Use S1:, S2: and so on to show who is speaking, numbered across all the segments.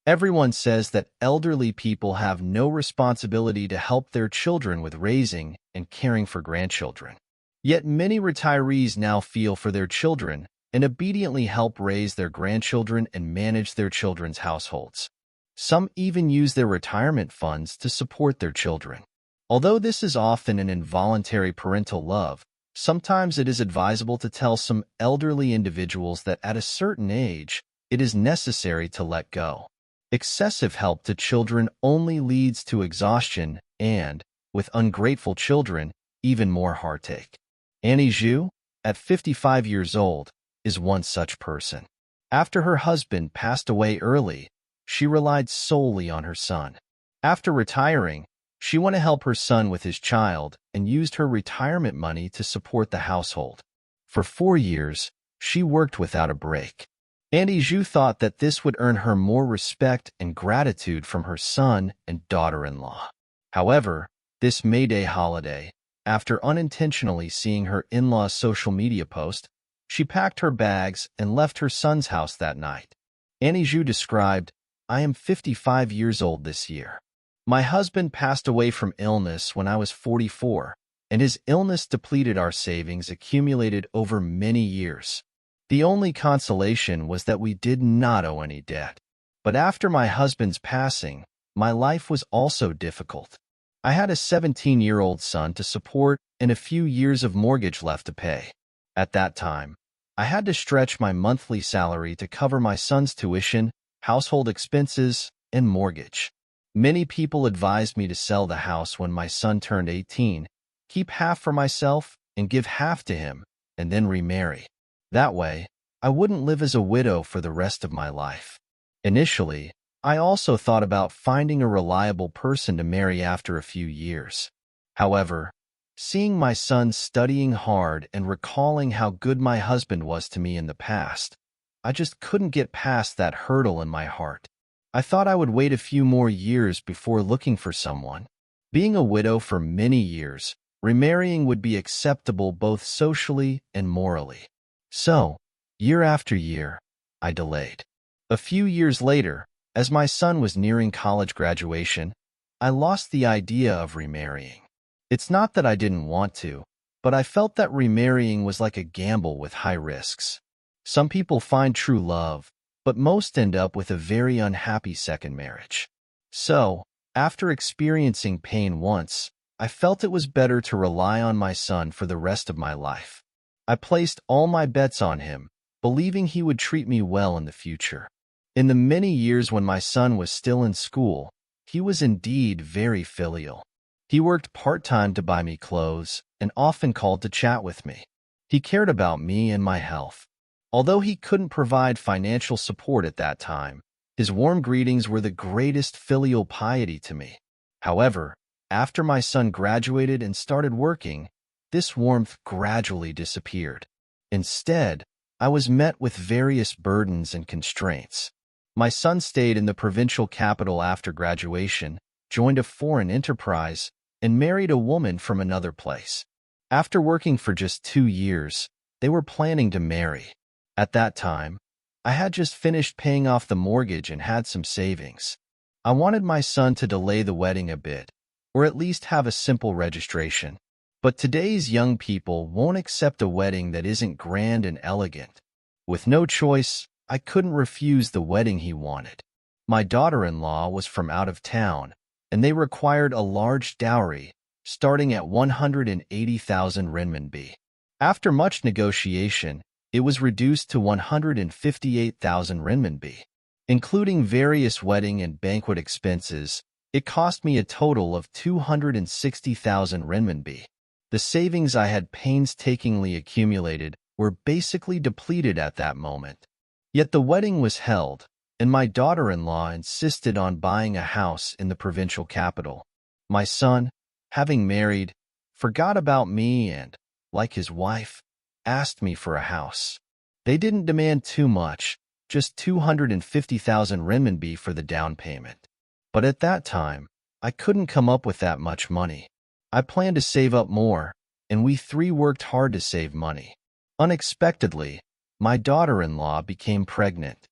S1: Everyone says that elderly people have no responsibility to help their children with raising and caring for grandchildren. Yet many retirees now feel for their children and obediently help raise their grandchildren and manage their children's households. Some even use their retirement funds to support their children. Although this is often an involuntary parental love, sometimes it is advisable to tell some elderly individuals that at a certain age, it is necessary to let go. Excessive help to children only leads to exhaustion and, with ungrateful children, even more heartache. Auntie Zhu, at 55 years old, is one such person. After her husband passed away early, she relied solely on her son. After retiring, she went to help her son with his child and used her retirement money to support the household. For 4 years, she worked without a break. Auntie Zhu thought that this would earn her more respect and gratitude from her son and daughter-in-law. However, this May Day holiday, after unintentionally seeing her in-law's social media post, she packed her bags and left her son's house that night. Auntie Zhu described, "I am 55 years old this year. My husband passed away from illness when I was 44, and his illness depleted our savings accumulated over many years. The only consolation was that we did not owe any debt. But after my husband's passing, my life was also difficult. I had a 17-year-old son to support and a few years of mortgage left to pay. At that time, I had to stretch my monthly salary to cover my son's tuition, household expenses, and mortgage. Many people advised me to sell the house when my son turned 18, keep half for myself, and give half to him, and then remarry. That way, I wouldn't live as a widow for the rest of my life. Initially, I also thought about finding a reliable person to marry after a few years. However, seeing my son studying hard and recalling how good my husband was to me in the past, I just couldn't get past that hurdle in my heart. I thought I would wait a few more years before looking for someone. Being a widow for many years, remarrying would be acceptable both socially and morally. So, year after year, I delayed. A few years later, as my son was nearing college graduation, I lost the idea of remarrying. It's not that I didn't want to, but I felt that remarrying was like a gamble with high risks. Some people find true love, but most end up with a very unhappy second marriage. So, after experiencing pain once, I felt it was better to rely on my son for the rest of my life. I placed all my bets on him, believing he would treat me well in the future. In the many years when my son was still in school, he was indeed very filial. He worked part-time to buy me clothes and often called to chat with me. He cared about me and my health. Although he couldn't provide financial support at that time, his warm greetings were the greatest filial piety to me. However, after my son graduated and started working, this warmth gradually disappeared. Instead, I was met with various burdens and constraints. My son stayed in the provincial capital after graduation, joined a foreign enterprise, and married a woman from another place. After working for just 2 years, they were planning to marry. At that time, I had just finished paying off the mortgage and had some savings. I wanted my son to delay the wedding a bit, or at least have a simple registration. But today's young people won't accept a wedding that isn't grand and elegant. With no choice, I couldn't refuse the wedding he wanted. My daughter-in-law was from out of town, and they required a large dowry, starting at 180,000 renminbi. After much negotiation, it was reduced to 158,000 renminbi. Including various wedding and banquet expenses, it cost me a total of 260,000 renminbi. The savings I had painstakingly accumulated were basically depleted at that moment. Yet the wedding was held, and my daughter-in-law insisted on buying a house in the provincial capital. My son, having married, forgot about me and, like his wife, asked me for a house. They didn't demand too much, just 250,000 renminbi for the down payment. But at that time, I couldn't come up with that much money. I planned to save up more, and we 3 worked hard to save money. Unexpectedly, my daughter-in-law became pregnant.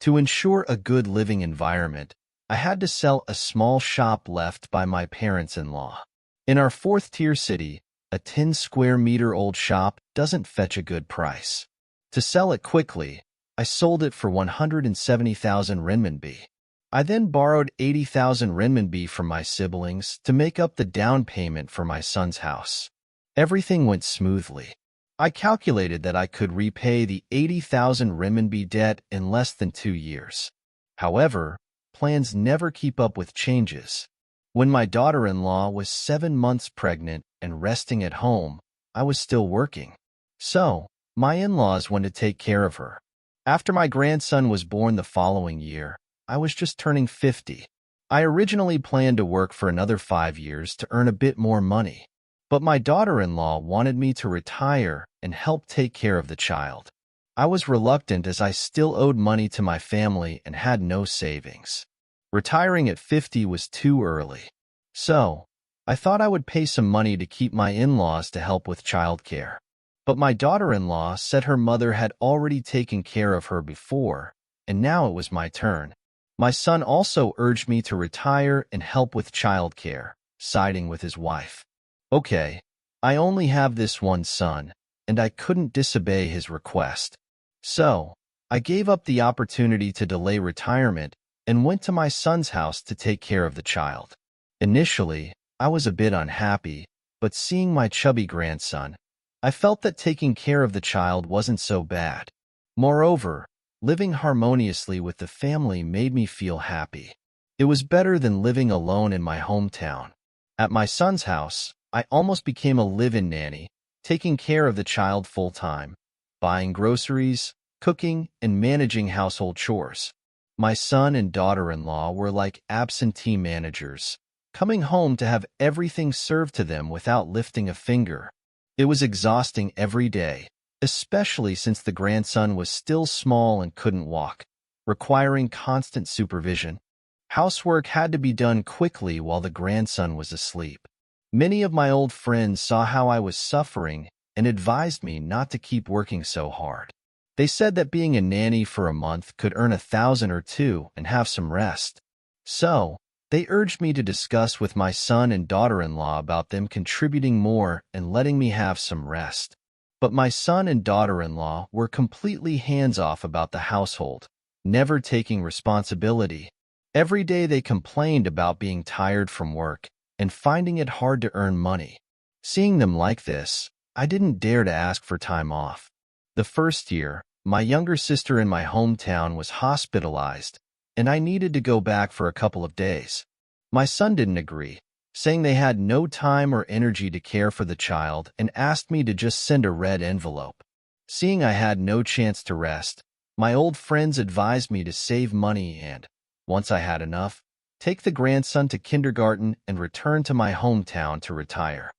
S1: To ensure a good living environment, I had to sell a small shop left by my parents-in-law. In our fourth-tier city, a 10-square-meter-old shop doesn't fetch a good price. To sell it quickly, I sold it for 170,000 renminbi. I then borrowed 80,000 renminbi from my siblings to make up the down payment for my son's house. Everything went smoothly. I calculated that I could repay the 80,000 renminbi debt in less than 2 years. However, plans never keep up with changes. When my daughter-in-law was 7 months pregnant and resting at home, I was still working. So, my in-laws went to take care of her. After my grandson was born the following year, I was just turning 50. I originally planned to work for another 5 years to earn a bit more money. But my daughter-in-law wanted me to retire and help take care of the child. I was reluctant as I still owed money to my family and had no savings. Retiring at 50 was too early. So, I thought I would pay some money to keep my in-laws to help with childcare. But my daughter-in-law said her mother had already taken care of her before, and now it was my turn. My son also urged me to retire and help with childcare, siding with his wife. Okay, I only have this one son, and I couldn't disobey his request. So, I gave up the opportunity to delay retirement and went to my son's house to take care of the child. Initially, I was a bit unhappy, but seeing my chubby grandson, I felt that taking care of the child wasn't so bad. Moreover, living harmoniously with the family made me feel happy. It was better than living alone in my hometown. At my son's house, I almost became a live-in nanny, taking care of the child full-time, buying groceries, cooking, and managing household chores. My son and daughter-in-law were like absentee managers, coming home to have everything served to them without lifting a finger. It was exhausting every day, especially since the grandson was still small and couldn't walk, requiring constant supervision. Housework had to be done quickly while the grandson was asleep. Many of my old friends saw how I was suffering and advised me not to keep working so hard. They said that being a nanny for a month could earn 1,000 or 2 and have some rest. So, they urged me to discuss with my son and daughter-in-law about them contributing more and letting me have some rest. But my son and daughter-in-law were completely hands-off about the household, never taking responsibility. Every day they complained about being tired from work and finding it hard to earn money. Seeing them like this, I didn't dare to ask for time off. The first year, my younger sister in my hometown was hospitalized, and I needed to go back for a couple of days. My son didn't agree, saying they had no time or energy to care for the child and asked me to just send a red envelope. Seeing I had no chance to rest, my old friends advised me to save money and, once I had enough, take the grandson to kindergarten and return to my hometown to retire.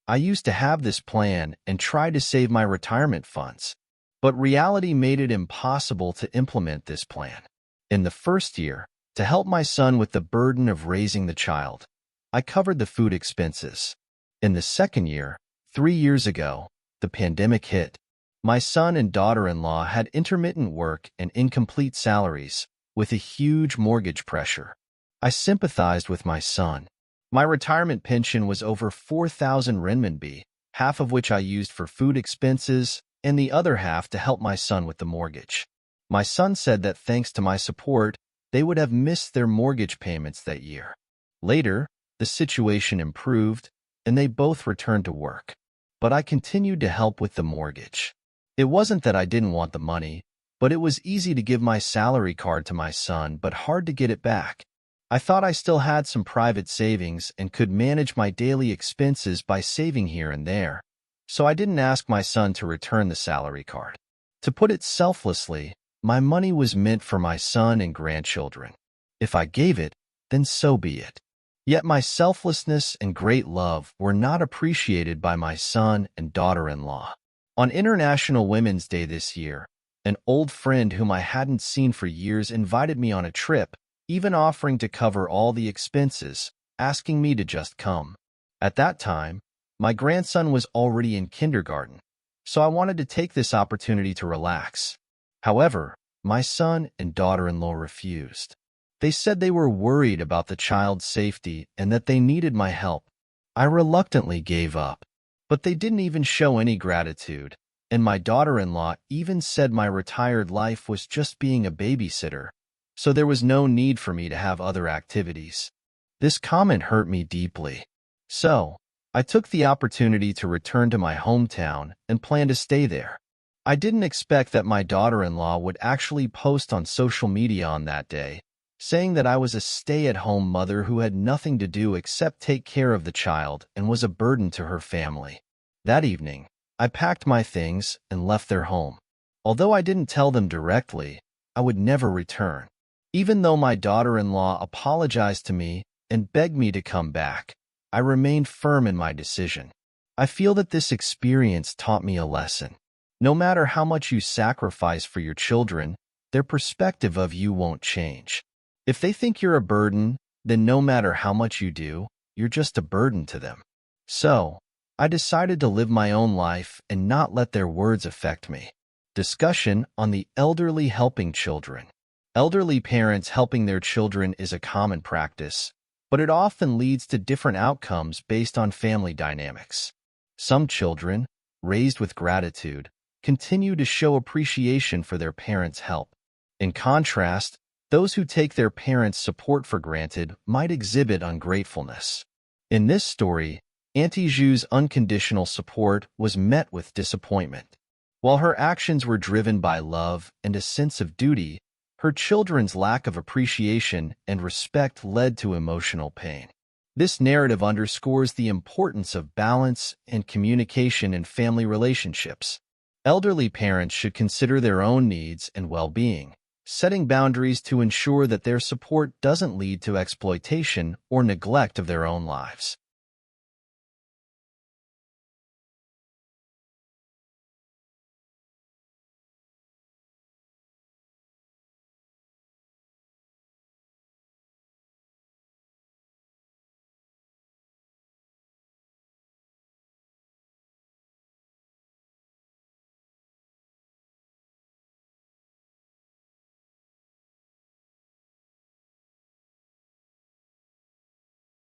S1: I used to have this plan and tried to save my retirement funds, but reality made it impossible to implement this plan. In the first year, to help my son with the burden of raising the child, I covered the food expenses. In the second year, 3 years ago, the pandemic hit. My son and daughter-in-law had intermittent work and incomplete salaries, with a huge mortgage pressure. I sympathized with my son. My retirement pension was over 4,000 renminbi, half of which I used for food expenses and the other half to help my son with the mortgage. My son said that thanks to my support, they would have missed their mortgage payments that year. Later, the situation improved, and they both returned to work. But I continued to help with the mortgage. It wasn't that I didn't want the money, but it was easy to give my salary card to my son, but hard to get it back. I thought I still had some private savings and could manage my daily expenses by saving here and there, so I didn't ask my son to return the salary card. To put it selflessly, my money was meant for my son and grandchildren. If I gave it, then so be it. Yet my selflessness and great love were not appreciated by my son and daughter-in-law. On International Women's Day this year, an old friend whom I hadn't seen for years invited me on a trip, even offering to cover all the expenses, asking me to just come. At that time, my grandson was already in kindergarten, so I wanted to take this opportunity to relax. However, my son and daughter-in-law refused. They said they were worried about the child's safety and that they needed my help. I reluctantly gave up, but they didn't even show any gratitude, and my daughter-in-law even said my retired life was just being a babysitter, so there was no need for me to have other activities. This comment hurt me deeply. So, I took the opportunity to return to my hometown and plan to stay there. I didn't expect that my daughter-in-law would actually post on social media on that day, saying that I was a stay-at-home mother who had nothing to do except take care of the child and was a burden to her family. That evening, I packed my things and left their home. Although I didn't tell them directly, I would never return. Even though my daughter-in-law apologized to me and begged me to come back, I remained firm in my decision. I feel that this experience taught me a lesson. No matter how much you sacrifice for your children, their perspective of you won't change. If they think you're a burden, then no matter how much you do, you're just a burden to them. So, I decided to live my own life and not let their words affect me. Discussion on the elderly helping children. Elderly parents helping their children is a common practice, but it often leads to different outcomes based on family dynamics. Some children, raised with gratitude, continue to show appreciation for their parents' help. In contrast, those who take their parents' support for granted might exhibit ungratefulness. In this story, Auntie Zhu's unconditional support was met with disappointment. While her actions were driven by love and a sense of duty, her children's lack of appreciation and respect led to emotional pain. This narrative underscores the importance of balance and communication in family relationships. Elderly parents should consider their own needs and well-being, setting boundaries to ensure that their support doesn't lead to exploitation or neglect of their own lives.